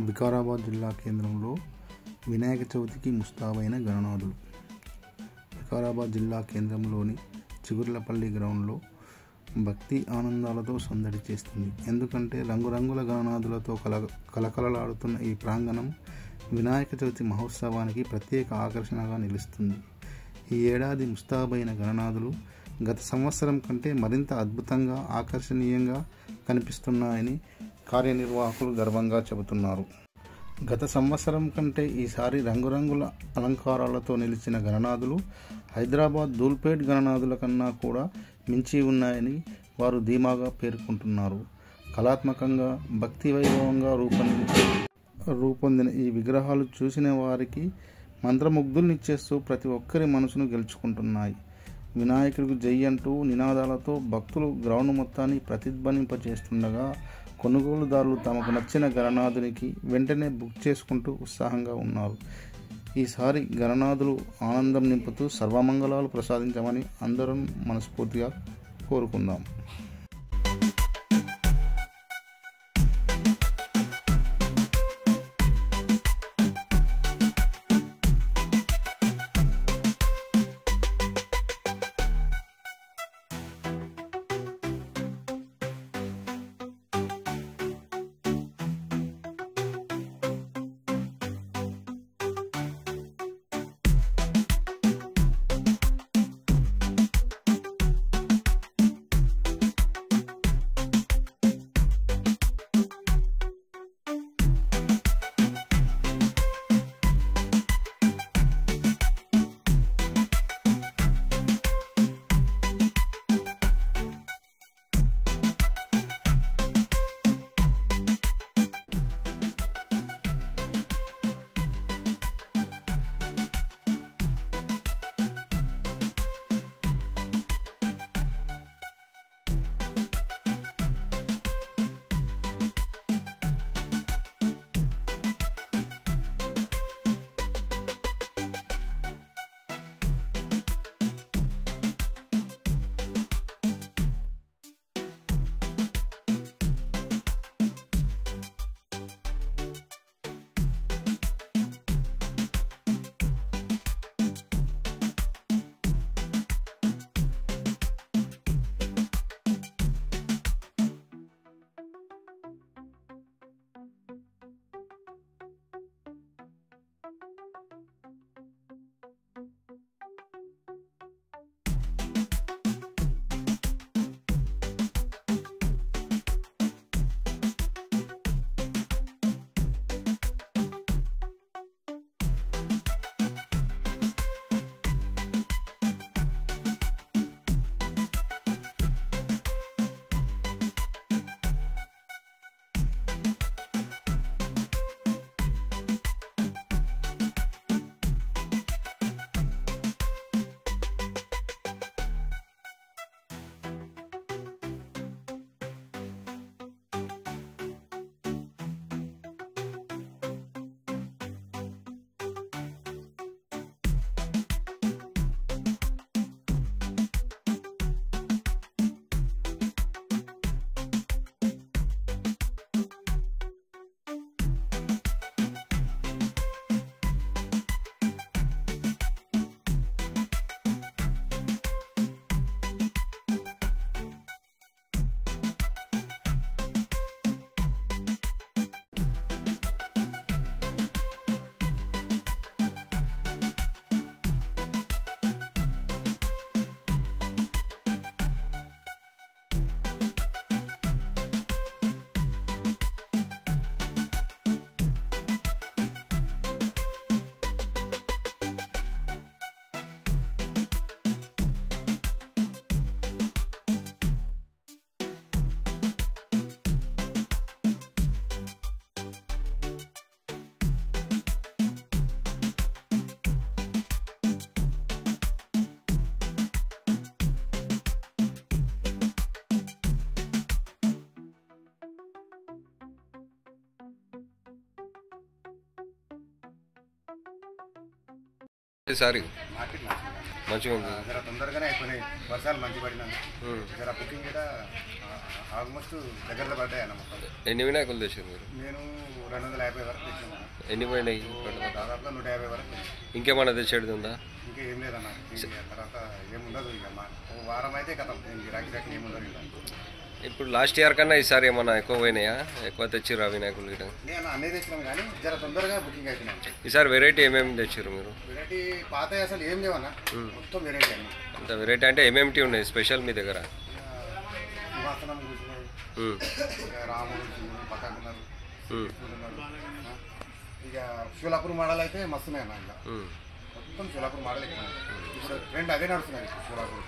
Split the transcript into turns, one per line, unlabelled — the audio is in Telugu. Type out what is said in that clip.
వికారాబాద్ జిల్లా కేంద్రంలో వినాయక చవితికి ముస్తాబైన గణనాథులు. వికారాబాద్ జిల్లా కేంద్రంలోని చిగుర్లపల్లి గ్రౌండ్లో భక్తి ఆనందాలతో సందడి చేస్తుంది. ఎందుకంటే రంగురంగుల గణనాథులతో కలకలలాడుతున్న ఈ ప్రాంగణం వినాయక చవితి మహోత్సవానికి ప్రత్యేక ఆకర్షణగా నిలుస్తుంది. ఈ ఏడాది ముస్తాబైన గణనాథులు గత సంవత్సరం కంటే మరింత అద్భుతంగా, ఆకర్షణీయంగా కనిపిస్తున్నాయని కార్యనిర్వాహకులు గర్వంగా చెబుతున్నారు. గత సంవత్సరం కంటే ఈసారి రంగురంగుల అలంకారాలతో నిలిచిన గణనాథులు హైదరాబాద్ ధూల్పేట్ గణనాథుల కన్నా కూడా మించి ఉన్నాయని వారు ధీమాగా పేర్కొంటున్నారు. కళాత్మకంగా, భక్తి వైభవంగా రూపొందిన ఈ విగ్రహాలు చూసిన వారికి మంత్రముగ్ధుల్నిచ్చేస్తూ ప్రతి ఒక్కరి మనసును గెలుచుకుంటున్నాయి. వినాయకుడికి జై అంటూ నినాదాలతో భక్తులు గ్రౌండ్ మొత్తాన్ని ప్రతిధ్వనింపచేస్తుండగా కొనుగోలుదారులు తమకు నచ్చిన గణనాథునికి వెంటనే బుక్ చేసుకుంటూ ఉత్సాహంగా ఉన్నారు. ఈసారి గణనాథులు ఆనందం నింపుతూ సర్వమంగళాలు ప్రసాదించమని అందరం మనస్ఫూర్తిగా కోరుకుందాం.
సారీ మంచిగా ఉంది.
జర తొందరగానే అయిపోయినాయి, వర్షాలు మంచి పడినందుకు జర బుకింగ్ కూడా ఆల్మోస్ట్ దగ్గరలో పడ్డాయి అన్న. మొత్తం
ఎన్ని వినాయకులు తెచ్చారు మీరు?
నేను 250 వరకు తెచ్చాను.
ఎన్ని పోయినాయి?
దాదాపుగా 150 వరకు.
ఇంకేమన్నా తెచ్చేది ఉందా?
ఇంకేం లేదన్న. తర్వాత ఏముండదు ఇక వారం అయితే కథం గిరాకీ ఏముండదు ఇక.
ఇప్పుడు లాస్ట్ ఇయర్ కన్నా ఈసారి ఏమన్నా ఎక్కువ పోయినాయా? ఎక్కువ తెచ్చిర్రా వినాయకులు గిట్ట?
నేను అన్నీ తెచ్చినాం కానీ జర తొందరగా బుకింగ్ అయిపోయినాయి.
ఈసారి వెరైటీ ఏమేమి తెచ్చారు మీరు?
వెరైటీ పాత అసలు ఏం లేవన్నా, మొత్తం వెరైటీ అన్ని.
అంత వెరైటీ అంటే ఏమేమిటి ఉన్నాయి స్పెషల్ మీ దగ్గర?
సింహాసనం కూర్చున్నాయి, రాముడు పక్కకున్నారు, ఇక షోలాపూర్ మోడల్ అయితే మస్తున్నాయి అన్న. ఇంకా మొత్తం షోలాపూర్ మోడల్ ఎక్కువ. ఇప్పుడు ట్రెండ్ అదే నడుస్తున్నాయి షోలాపూర్.